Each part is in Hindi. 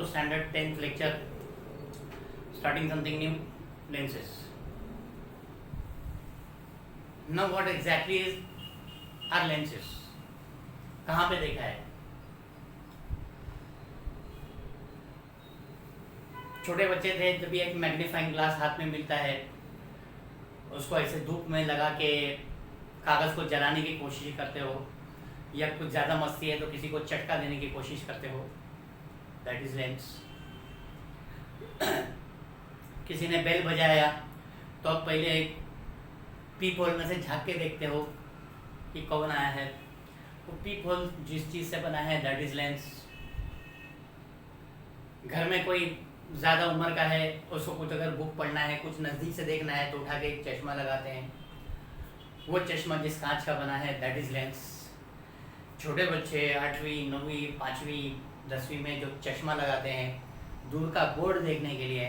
to standard 10th lecture, starting something new, lenses. Now what exactly is are lenses? कहाँ पे देखा है? छोटे बच्चे थे जब भी एक मैग्नीफाइंग ग्लास हाथ में मिलता है, उसको ऐसे धूप में लगा के कागज़ को जलाने की कोशिश करते हो, या कुछ ज़्यादा मस्ती है तो किसी को चटका देने की कोशिश करते हो, दैट इज़ लेंस। किसी ने बेल बजाया तो आप पहले एक पीप होल में से झाँक के देखते हो कि कौन आया है। वो पीप होल जिस चीज़ से बना है दैट इज़ लेंस। घर में कोई ज़्यादा उम्र का है, उसको कुछ अगर बुक पढ़ना है, कुछ नज़दीक से देखना है तो उठा के एक चश्मा लगाते हैं। वो चश्मा जिस कांच का बना है दैट इज़ लेंस। छोटे बच्चे 8वीं 9वीं 5वीं 10वीं में जो चश्मा लगाते हैं दूर का बोर्ड देखने के लिए,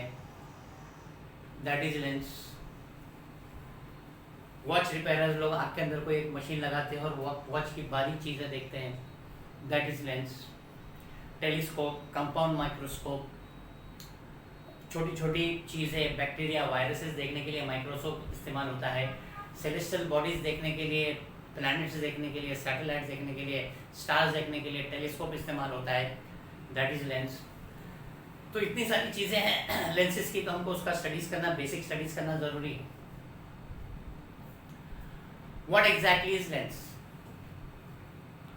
that is lens. Watch repairers लोग आँख के अंदर कोई एक मशीन लगाते हैं और वॉच की बारीक चीज़ें देखते हैं, that is lens. Telescope, compound microscope, छोटी छोटी चीज़ें, बैक्टीरिया, वायरसेस देखने के लिए माइक्रोस्कोप इस्तेमाल होता है। सेलेस्टियल बॉडीज़ देखने के लिए, प्लैनेट्स देखने के लिए, सैटेलाइट्स देखने के लिए, स्टार्स देखने के लिए टेलीस्कोप इस्तेमाल होता है, दैट इज़ लेंस। तो इतनी सारी चीज़ें हैं लेंसेज की, तो हमको उसका स्टडीज़ करना, बेसिक स्टडीज़ करना ज़रूरी है। What exactly is lens?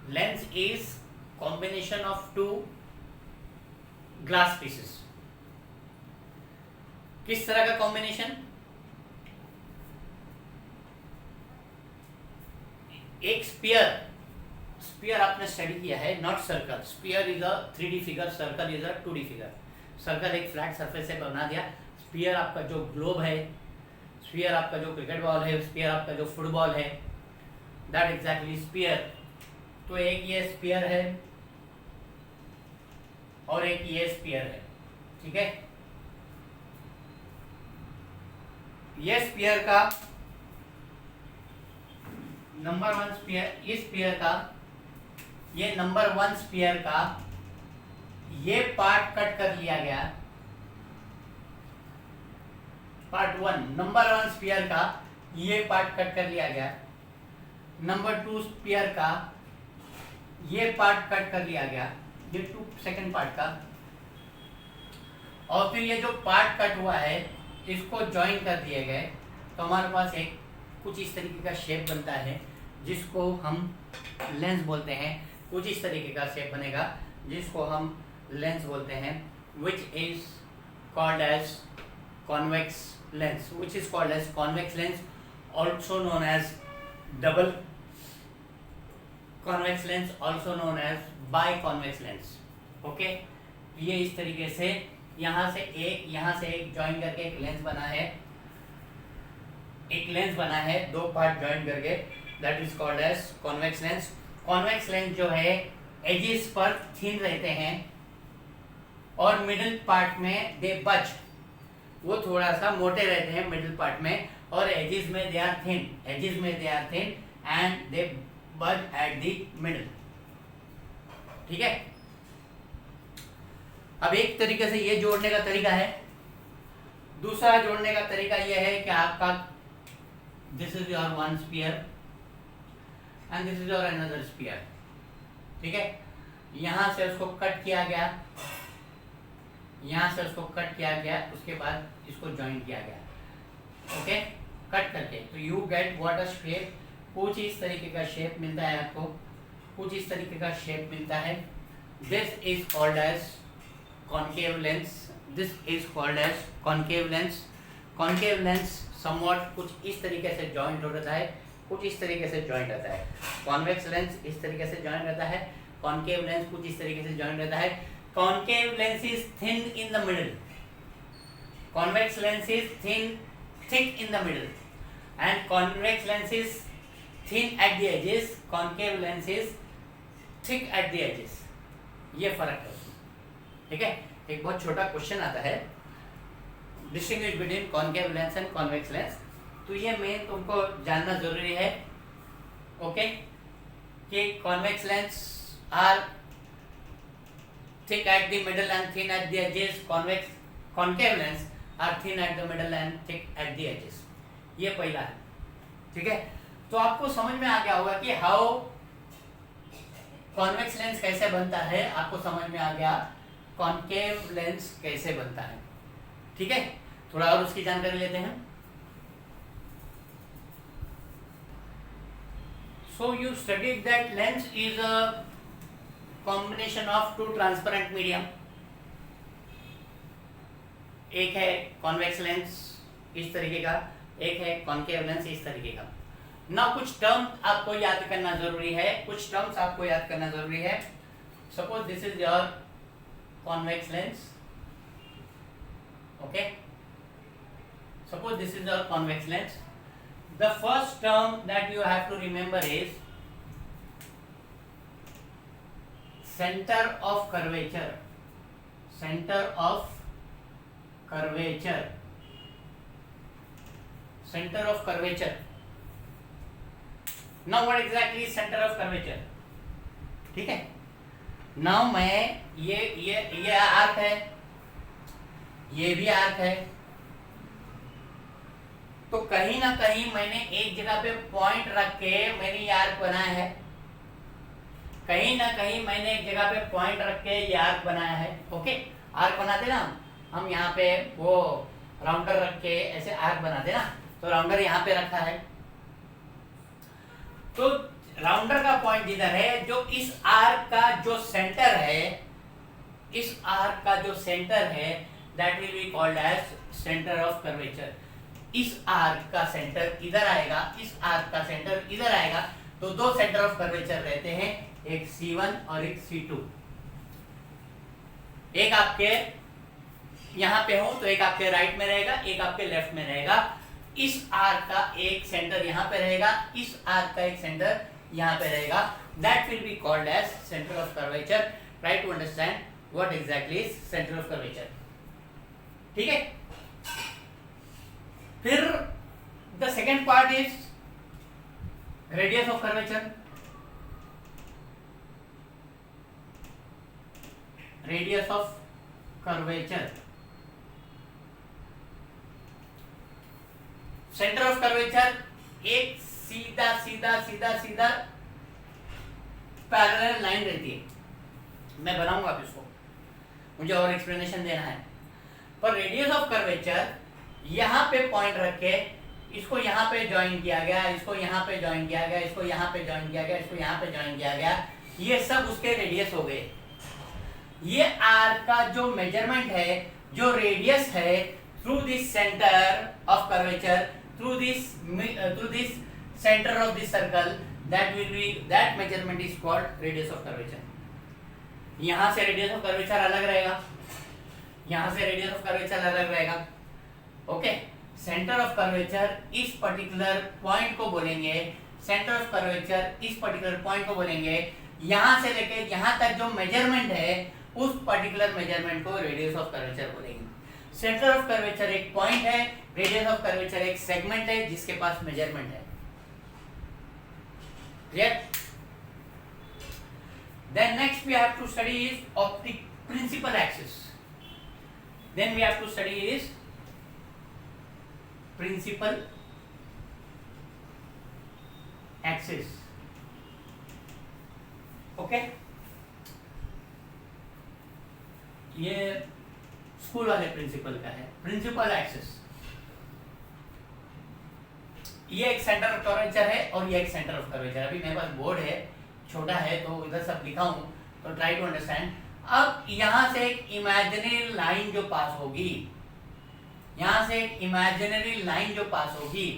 Lens is combination of two glass pieces. किस तरह का कॉम्बिनेशन? एक स्पीयर आपने स्टडी किया है, not circle. Sphere is a 3D figure, circle is a 2D figure. Circle एक फ्लैट सरफेस से बना दिया। स्पीयर आपका जो ग्लोब है, स्पीयर आपका जो क्रिकेट बॉल है, स्पीयर आपका जो फुटबॉल है, दैट एग्जैक्टली स्पीयर। तो एक ये स्पीयर है और एक ये स्पीयर है, ठीक है। ये स्पीयर का नंबर 1 स्पीयर, इस स्पीयर का, ये नंबर 1 स्पीयर का ये पार्ट कट कर लिया गया। पार्ट 1 नंबर 1 स्पीयर का ये पार्ट कट कर लिया गया। नंबर 2 स्पीयर का ये पार्ट कट कर लिया गया, ये 2 सेकंड पार्ट का। और फिर ये जो पार्ट कट हुआ है इसको ज्वाइन कर दिए गए, तो हमारे पास एक कुछ इस तरीके का शेप बनता है जिसको हम लेंस बोलते हैं। कुछ इस तरीके का शेप बनेगा जिसको हम लेंस बोलते हैं, which is called as convex lens, which is called as convex lens, also known as double convex lens, also known as biconvex lens. Okay, ये इस तरीके से यहाँ से एक ज्वाइन करके एक लेंस बना है, एक लेंस बना है, दो पार्ट ज्वाइन करके, that is called as convex lens. Convex lens जो है एजेस पर थिन रहते हैं और मिडिल पार्ट में दे बज, वो थोड़ा सा मोटे रहते हैं मिडिल पार्ट में, और एजेस में they are thin and they bulge at the middle, ठीक है। अब एक तरीके से ये जोड़ने का तरीका है। दूसरा जोड़ने का तरीका यह है कि आपका this is your 1 sphere and this is your another sphere, ठीक है। यहां से उसको कट किया गया, यहां से उसको कट किया गया, उसके बाद इसको ज्वाइन किया गया, ओके, कट करके। तो you get what a shape, कुछ इस तरीके का शेप मिलता है आपको, कुछ इस तरीके का शेप मिलता है। This is called as concave lens, this is called as concave lens. concave lens somewhat कुछ इस तरीके से joint हो रहता है, कुछ इस तरीके से joint रहता है। convex lens इस तरीके से joint रहता है, concave lens कुछ इस तरीके से joint रहता है। concave lens is thin in the middle, convex lens is thick in the middle, and convex lens is thin at the edges, concave lens is thick at the edges. ये फर्क है, ठीक है। एक बहुत छोटा क्वेश्चन आता है, distinguish between concave lens and convex lens. तो ये मेन तुमको जानना जरूरी है, ओके, कि convex lens are thick at the middle and thin at the edges, concave lens are thin at the middle and thick at the edges. ये पहला है, ठीक है। तो आपको समझ में आ गया होगा कि हाउ कॉन्वेक्स लेंस कैसे बनता है, आपको समझ में आ गया कॉन्केव लेंस कैसे बनता है, ठीक है। थोड़ा और उसकी जानकारी लेते हैं। So you studied that lens is a combination of two transparent medium. एक है कॉन्वेक्स लेंस इस तरीके का, एक है कॉन्केव लेंस इस तरीके का। ना कुछ टर्म आपको याद करना जरूरी है, कुछ टर्म्स आपको याद करना जरूरी है। Suppose this is your convex lens, okay. Suppose this is your convex lens. The first term that you have to remember is center of curvature. Center of curvature. Center of curvature. Now what exactly is center of curvature? ठीक है। Now मैं ये आर्क है, ये भी आर्क है, तो कहीं ना कहीं मैंने एक जगह पे पॉइंट रख के मैंने ये आर्क बनाया है, कहीं ना कहीं मैंने एक जगह पे पॉइंट रख के ये आर्क बनाया है, ओके। आर्क बनाते ना हम यहाँ पे वो राउंडर रख के ऐसे आर्क बनाते ना, तो राउंडर यहाँ पे रखा है, तो राउंडर का पॉइंट इधर है। जो इस आर्क का जो सेंटर है, इस आर्क का जो सेंटर है, that will be called as centre of curvature. इस आर्क का सेंटर इधर आएगा, इस आर्क का सेंटर इधर आएगा, तो दो सेंटर ऑफ कर्वेचर रहते हैं, एक C1 और एक C2। एक आपके यहां पे हो तो एक आपके राइट में रहेगा, एक आपके लेफ्ट में रहेगा। इस आर्क का एक सेंटर यहां पे रहेगा, इस आर्क का एक सेंटर यहां पे रहेगा, that will be called as centre of curvature. Try to understand what exactly is centre of curvature, ठीक है। फिर the second part is radius of curvature. Radius of curvature, centre of curvature एक सीधा सीधा सीधा सीधा पैरेलल लाइन रहती है। मैं बनाऊंगा आप इसको, मुझे और एक्सप्लेनेशन देना है। पर रेडियस ऑफ कर्वेचर यहाँ पे पॉइंट रख के इसको यहाँ पे ज्वाइन किया गया, इसको यहाँ पे ज्वाइन किया गया, इसको यहाँ पे ज्वाइन किया गया, इसको यहाँ पे ज्वाइन किया गया, ये सब उसके रेडियस हो गए। ये आर्क का जो मेजरमेंट है, जो रेडियस है through this centre of curvature, through this centre of this circle, that measurement is called radius of curvature. यहाँ से रेडियस ऑफ कर्वेचर अलग रहेगा, यहाँ से रेडियस ऑफ कर्वेचर अलग रहेगा, ओके। सेंटर ऑफ कर्वेचर इस पर्टिकुलर पॉइंट को बोलेंगे, सेंटर ऑफ कर्वेचर इस पर्टिकुलर पॉइंट को बोलेंगे। यहां से लेके यहां तक जो मेजरमेंट है, उस पर्टिकुलर मेजरमेंट को रेडियस ऑफ कर्वेचर बोलेंगे। सेंटर ऑफ कर्वेचर एक पॉइंट है, रेडियस ऑफ कर्वेचर एक सेगमेंट है जिसके पास मेजरमेंट है। Clear? Then next we have to study is optic principal axis. Then we have to study is principal axis, okay. ये स्कूल वाले प्रिंसिपल का है, प्रिंसिपल एक्सिस। ये एक सेंटर ऑफ कर्वेचर है और ये एक सेंटर ऑफ कर्वेचर। अभी मेरे पास बोर्ड है, छोटा है तो इधर सब लिखा हूं, तो ट्राई टू अंडरस्टैंड। अब यहां से एक इमेजिनरी लाइन जो पास होगी, यहां से एक इमेजिनरी लाइन जो पास होगी,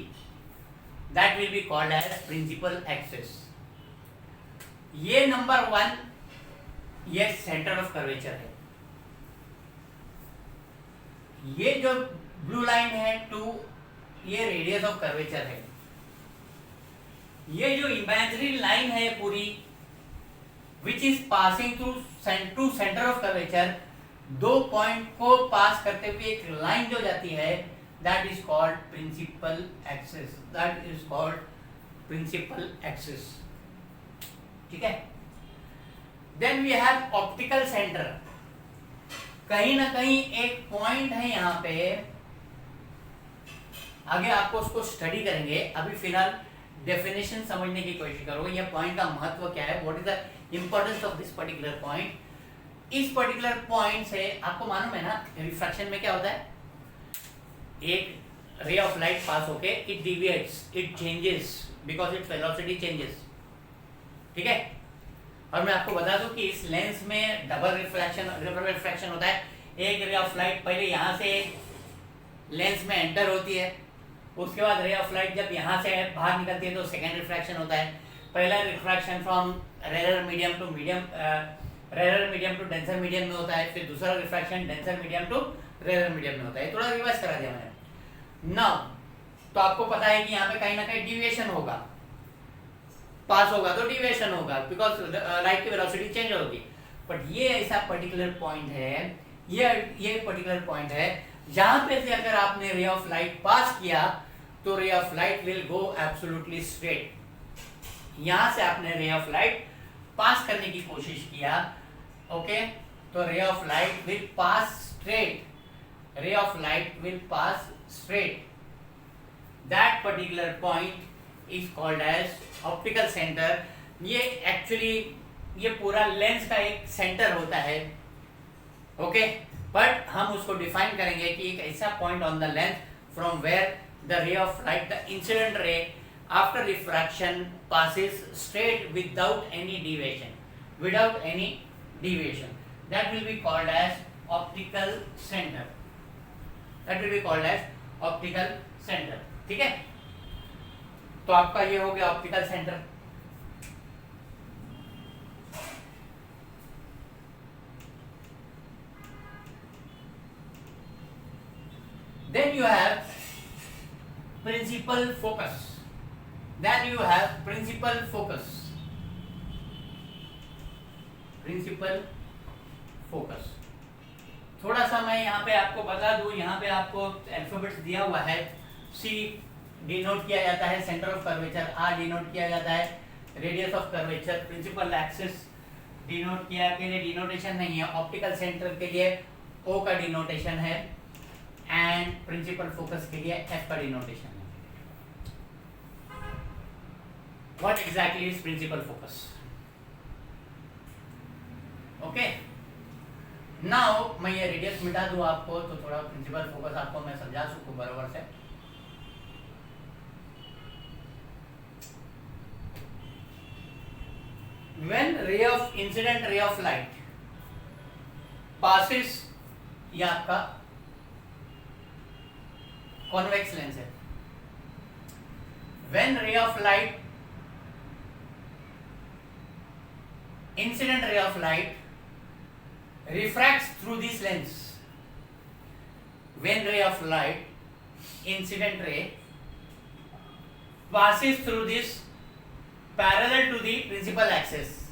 that will be called as principal axis. ये नंबर 1 ये सेंटर ऑफ कर्वेचर है। ये जो ब्लू लाइन है 2, ये रेडियस ऑफ कर्वेचर है। ये जो इमेजिनरी लाइन है पूरी, which is passing through centre of curvature, दो पॉइंट को पास करते हुए एक लाइन जो जाती है, that is called principal axis. That is called principal axis, ठीक है। Then we have optical centre. कहीं ना कहीं एक पॉइंट है यहाँ पे, आगे आपको उसको स्टडी करेंगे, अभी फिलहाल डेफिनेशन समझने की कोशिश करो, यह पॉइंट का महत्व क्या है, what is the importance of this particular point. इस पर्टिकुलर पॉइंट से आपको मालूम है ना रिफ्रैक्शन में क्या होता है, एक रे ऑफ लाइट पास होके it deviates, it changes because its velocity changes, ठीक है। और मैं आपको बता दूं कि इस लेंस में डबल रिफ्रैक्शन होता है। एक रे ऑफ लाइट पहले यहाँ से लेंस में एंटर होती है, उसके बाद रे ऑफ लाइट जब यहाँ से बाहर निकलती है तो सेकेंड रिफ्रैक्शन होता है। पहला refraction from rare medium to denser medium में होता है, फिर दूसरा refraction denser medium to rare medium में होता है। थोड़ा रिवर्स करा दिया मैंने। नाउ तो आपको पता है कि यहाँ पे कहीं ना कहीं डिविएशन होगा, पास होगा तो डिविएशन होगा बिकॉज लाइट की वेलोसिटी चेंज होगी। बट ये ऐसा पर्टिकुलर पॉइंट है, ये पर्टिकुलर पॉइंट है जहां पे से अगर आपने रे ऑफ लाइट पास किया तो ray of light will go absolutely straight. यहां से आपने रे ऑफ लाइट पास करने की कोशिश किया, ओके, तो ray of light will pass straight, ray of light will pass straight. That particular point is called as optical centre. ये एक्चुअली ये पूरा लेंस का एक सेंटर होता है, ओके, बट हम उसको डिफाइन करेंगे कि एक ऐसा point on the lens from where the ray of light, the incident ray after refraction passes straight without any deviation, that will be called as optical center, ठीक है। तो आपका ये हो गया optical centre. Then you have principal focus. Principal focus. थोड़ा सा मैं यहाँ पे आपको बता दूं, यहाँ पे आपको अल्फाबेट्स दिया हुआ है। C डिनोट किया जाता है centre of curvature, R denote किया जाता है radius of curvature, principal axis denote किया के लिए डिनोटेशन नहीं है, ऑप्टिकल सेंटर के लिए O का डिनोटेशन है एंड प्रिंसिपल फोकस के लिए F का डिनोटेशन है। What exactly is principal focus? Okay. Now मैं ये रेडियस मिटा दूं आपको तो थोड़ा प्रिंसिपल फोकस आपको मैं समझा सकूं बराबर से। When incident ray of light passes, ये आपका convex lens है। When incident ray of light refracts through this lens, when ray of light, incident ray, passes through this parallel to the principal axis,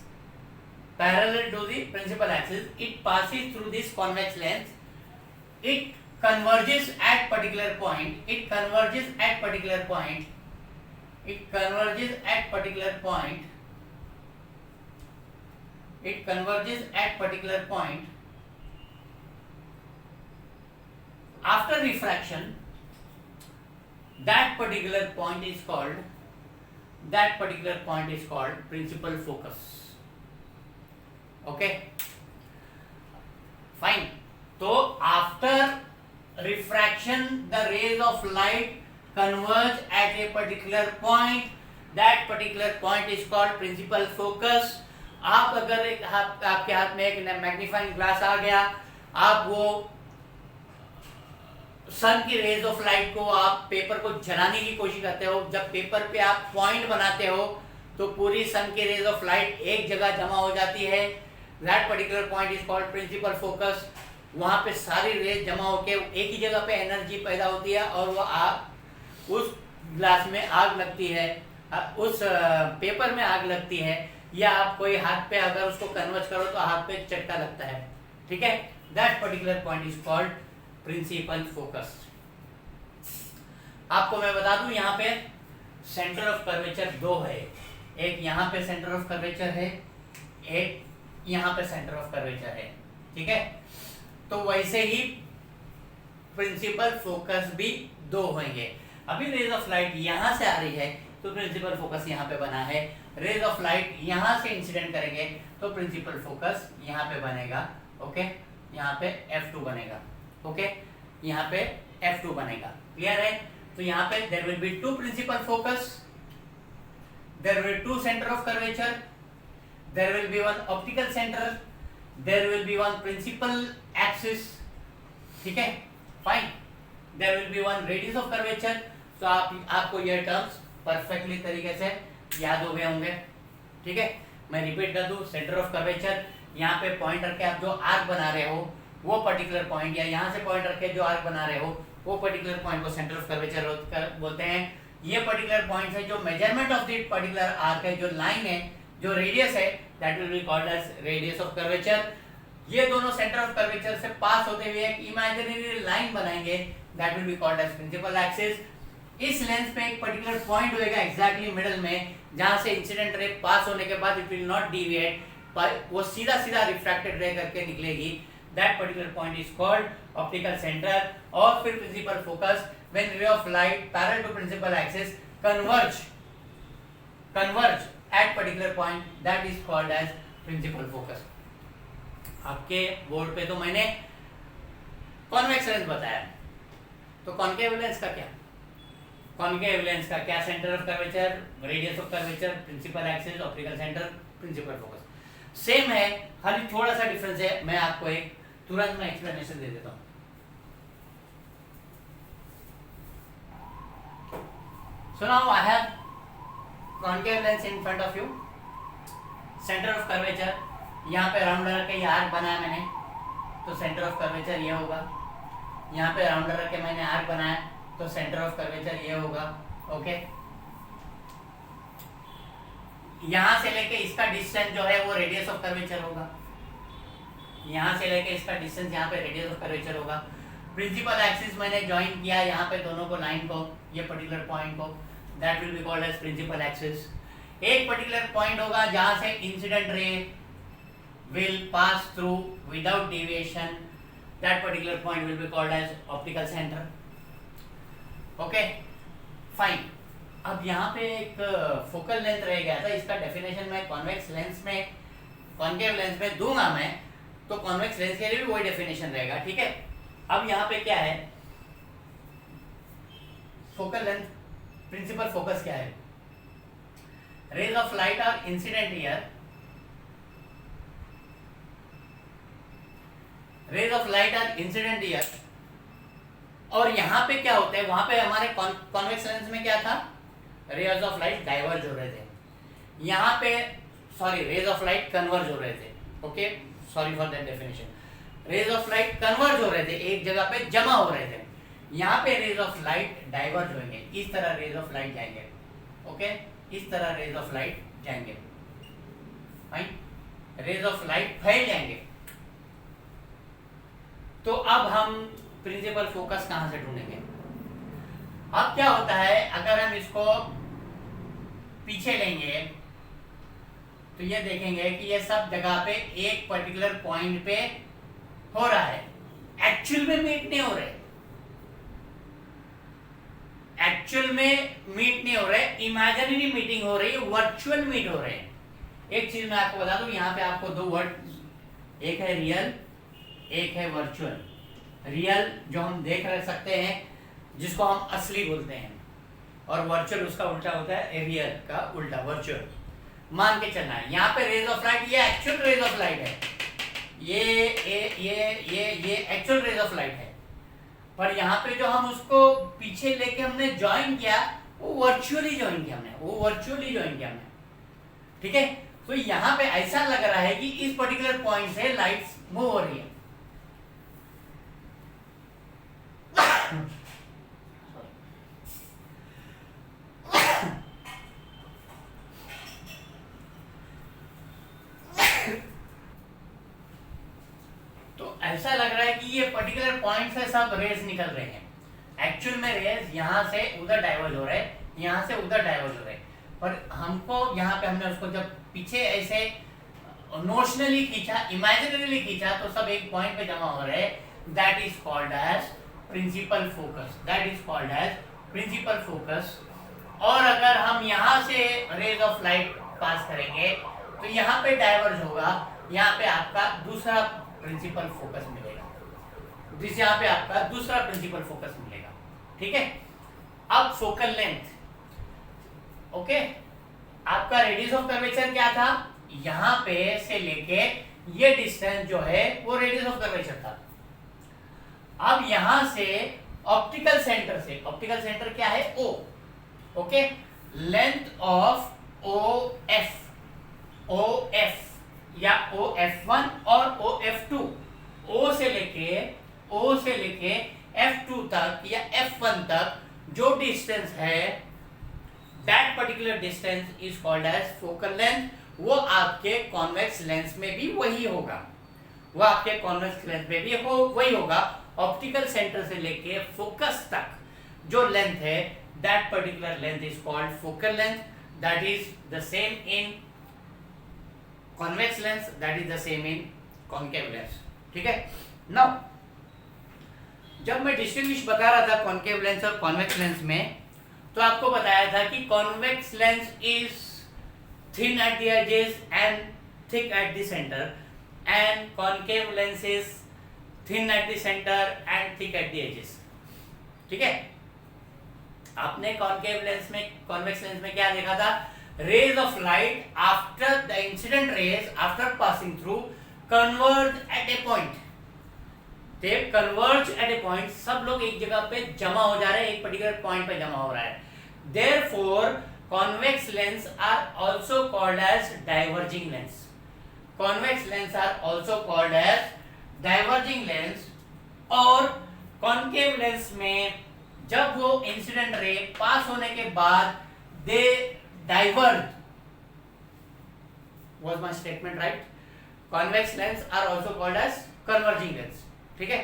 it passes through this convex lens, it converges at particular point, after refraction. That particular point is called principal focus. Okay, fine. So after refraction the rays of light converge at a particular point, that particular point is called principal focus. आप अगर आपके हाथ में एक मैग्नीफाइंग ग्लास आ गया, आप वो सन की रेज ऑफ लाइट को आप पेपर को जलाने की कोशिश करते हो, जब पेपर पे आप पॉइंट बनाते हो तो पूरी सन की रेज ऑफ लाइट एक जगह जमा हो जाती है। That particular point is called principal focus. वहां पे सारी रेज जमा होके एक ही जगह पे एनर्जी पैदा होती है और वो आग, उस ग्लास में आग लगती है, उस पेपर में आग लगती है, या आप कोई हाथ पे अगर उसको कन्वर्ट करो तो हाथ पे चटका लगता है, ठीक है। That particular point is called principal focus. आपको मैं बता दूं यहाँ पे सेंटर ऑफ कर्वेचर दो है, एक यहाँ पे सेंटर ऑफ कर्वेचर है, एक यहाँ पे सेंटर ऑफ कर्वेचर है, ठीक है। तो वैसे ही प्रिंसिपल फोकस भी 2 होंगे। अभी रेज ऑफ लाइट यहां से आ रही है तो प्रिंसिपल फोकस यहाँ पे बना है, रेज ऑफ लाइट यहाँ से इंसिडेंट करेंगे तो प्रिंसिपल फोकस यहाँ पे बनेगा। ओके, यहाँ पे F2 बनेगा। ओके, यहाँ पे F2 बनेगा। क्लियर है? तो यहाँ पे there will be 2 principal focus, there will be 2 centre of curvature, there will be 1 optical centre, there will be 1 principal axis. ठीक है, fine. There will be 1 radius of curvature. तो आपको ये टर्म्स परफेक्टली तरीके से याद हो गए होंगे। ठीक है, मैं रिपीट कर दूं, सेंटर ऑफ कर्वेचर, यहाँ पे पॉइंट रख के आप जो आर्क बना रहे हो वो पर्टिकुलर पॉइंट, या यहाँ से पॉइंट रख के जो आर्क बना रहे हो वो पर्टिकुलर पॉइंट को सेंटर ऑफ कर्वेचर बोलते हैं। ये पर्टिकुलर पॉइंट है जो measurement of the particular arc है, जो लाइन है, जो रेडियस है, that will be called as radius of curvature. ये दोनों सेंटर ऑफ कर्वेचर से पास होते हुए एक इमेजिनरी लाइन बनाएंगे, that will be called as principal axis. इस लेंस पे एक पर्टिकुलर पॉइंट होएगा एग्जैक्टली मिडिल में, जहां से इंसिडेंट रे पास होने के बाद इट विल नॉट डिविएट, वो सीधा सीधा रिफ्रैक्टेड रे करके निकलेगी। That particular point is called optical centre. और फिर principal focus, when ray of light parallel to principal axis converge at particular point, that is called as principal focus. आपके बोर्ड पे तो मैंने कॉन्वेक्स लेंस बताया, तो कॉन्केव लेंस का क्या? कॉन्केव लेंस का क्या? Centre of curvature, radius of curvature, principal axis, optical centre, principal focus same है, खाली थोड़ा सा डिफरेंस है। मैं आपको एक तुरंत में एक्सप्लेनेशन दे देता हूं। So now I have concave lens in front of you, center of curvature, यहाँ पे राउंडर रख के ये आर्क बनाया मैंने, तो सेंटर ऑफ कर्वेचर ये होगा। यहाँ पे राउंडर रख के मैंने आर्क बनाया, तो सेंटर ऑफ कर्वेचर ये होगा। ओके, यहां से लेके इसका डिस्टेंस जो है वो रेडियस ऑफ कर्वेचर होगा। यहां से लेके इसका डिस्टेंस यहाँ पे रेडियस ऑफ कर्वेचर होगा। प्रिंसिपल एक्सिस मैंने ज्वाइन किया यहाँ पे दोनों को, लाइन को, ये पर्टिकुलर पॉइंट को, that will be called as principal axis. एक पर्टिकुलर पॉइंट होगा जहां से incident ray will pass through without deviation, that particular point will be called as optical centre. Okay, fine. अब यहाँ पे एक फोकल लेंथ रह गया था, इसका डेफिनेशन मैं कॉन्वेक्स लेंस में, कॉन्केव लेंस में दूंगा मैं, तो कॉन्वेक्स लेंस के लिए भी वही डेफिनेशन रहेगा। ठीक है, अब यहाँ पे क्या है, फोकल लेंथ, प्रिंसिपल फोकस क्या है? Rays of light are incident here, rays of light are incident here, और यहाँ पे क्या होता है, वहां पे हमारे कॉन्वेक्स लेंस में क्या था, रेज ऑफ लाइट डाइवर्ज हो रहे थे, यहाँ पे sorry rays of light converge हो रहे थे। Okay, sorry for that definition. Rays of light converge हो रहे थे, एक जगह पे जमा हो रहे थे। यहाँ पे रेज ऑफ लाइट डाइवर्ज होंगे, इस तरह रेज ऑफ लाइट जाएंगे। ओके, इस तरह रेज ऑफ लाइट जाएंगे, फाइन, रेज ऑफ लाइट फैल जाएंगे। तो अब हम प्रिंसिपल फोकस कहां से ढूंढेंगे? अब क्या होता है, अगर हम इसको पीछे लेंगे तो ये देखेंगे कि ये सब जगह पे एक पर्टिकुलर पॉइंट पे हो रहा है, एक्चुअल में मीट नहीं हो रहे, एक्चुअल में मीट नहीं हो रहे, इमेजिनरी मीटिंग हो रही है, वर्चुअल मीट हो रहे हैं। एक चीज मैं आपको बता दूं, यहाँ पे आपको दो वर्ड, एक है रियल, एक है वर्चुअल। रियल जो हम देख रह सकते हैं, जिसको हम असली बोलते हैं, और वर्चुअल उसका उल्टा होता है, रियल का उल्टा वर्चुअल। मान के चलना है, यहाँ पे रेज ऑफ लाइट, ये एक्चुअल रेज ऑफ लाइट है, ये एक्चुअल रेज ऑफ लाइट है, पर यहाँ पे जो हम उसको पीछे लेके हमने ज्वाइन किया, वो वर्चुअली ज्वाइन किया हमने, ठीक है। तो यहाँ पे ऐसा लग रहा है कि इस पर्टिकुलर पॉइंट से लाइट्स मूव हो रही है। तो ऐसा लग रहा है कि ये पर्टिकुलर पॉइंट से सब रेज निकल रहे हैं, एक्चुअल में रेज यहाँ से उधर डाइवर्ज हो रहे हैं, यहाँ से उधर डाइवर्ज हो रहे हैं, पर हमको यहाँ पे हमने उसको जब पीछे ऐसे नोशनली खींचा, इमेजिनरीली खींचा, तो सब एक पॉइंट पे जमा हो रहे, that is called as principal focus, that is called as principal focus. और अगर हम यहाँ से रेज ऑफ लाइट पास करेंगे तो यहाँ पे डाइवर्ज होगा, यहाँ पे आपका दूसरा प्रिंसिपल फोकस मिलेगा, जिस यहाँ पे आपका दूसरा प्रिंसिपल फोकस मिलेगा। ठीक है, अब फोकल लेंथ, ओके, आपका रेडियस ऑफ कर्वेचर क्या था, यहाँ पे से लेके ये डिस्टेंस जो है वो रेडियस ऑफ कर्वेचर था। अब यहां से ऑप्टिकल सेंटर से, ऑप्टिकल सेंटर क्या है, O, okay, length of OF या OF1 और OF2, O से लेके F2 तक या F1 तक जो डिस्टेंस है, that particular distance is called as focal length. वो आपके कॉन्वेक्स लेंस में भी वही होगा, वो आपके कॉन्वेक्स लेंस में भी वही होगा। ऑप्टिकल सेंटर से लेके फोकस तक जो लेंथ है, that particular length is called focal length, that is the same in convex lens, that is the same in concave lens. ठीक है, नाउ जब मैं डिस्टिंग्विश बता रहा था कॉन्केव लेंस और कॉन्वेक्स लेंस में, तो आपको बताया था कि convex lens is thin at the edges and thick at the center, and concave lens is thin at the center and thick at the edges। ठीक है, आपने कॉन्केव लेंस में, कॉन्वेक्स लेंस में क्या देखा था, rays of light after the incident rays after passing through converge at a point, they converge at a point, सब लोग एक जगह पे जमा हो जा रहे हैं, एक पर्टिकुलर पॉइंट पे जमा हो रहा है, therefore convex lens are also called as diverging lens, convex lens are also called as diverging lens। और concave lens में जब वो इंसिडेंट रे पास होने के बाद दे diverge, was my statement right? convex lens are also called as converging lens। ठीक है,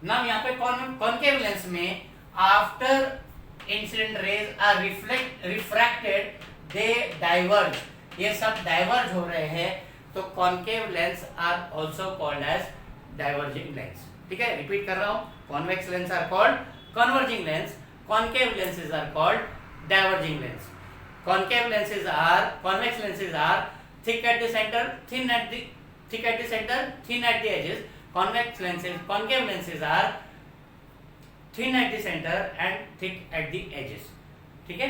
नाउ यहाँ पे concave lens में after incident rays are refracted, they diverge, ये सब डाइवर्ज हो रहे हैं, तो concave lens are also called as diverging lens. ठीक है, रिपीट कर रहा हूं, convex lens are called converging lens, concave lenses are called diverging lens. Concave lenses are, convex lenses are thick at the centre, thin at the centre, thin at the edges. Convex lenses, concave lenses are thin at the center and thick at the edges। ठीक है,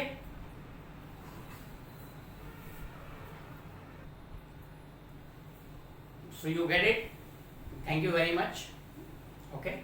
so you get it, thank you very much, okay।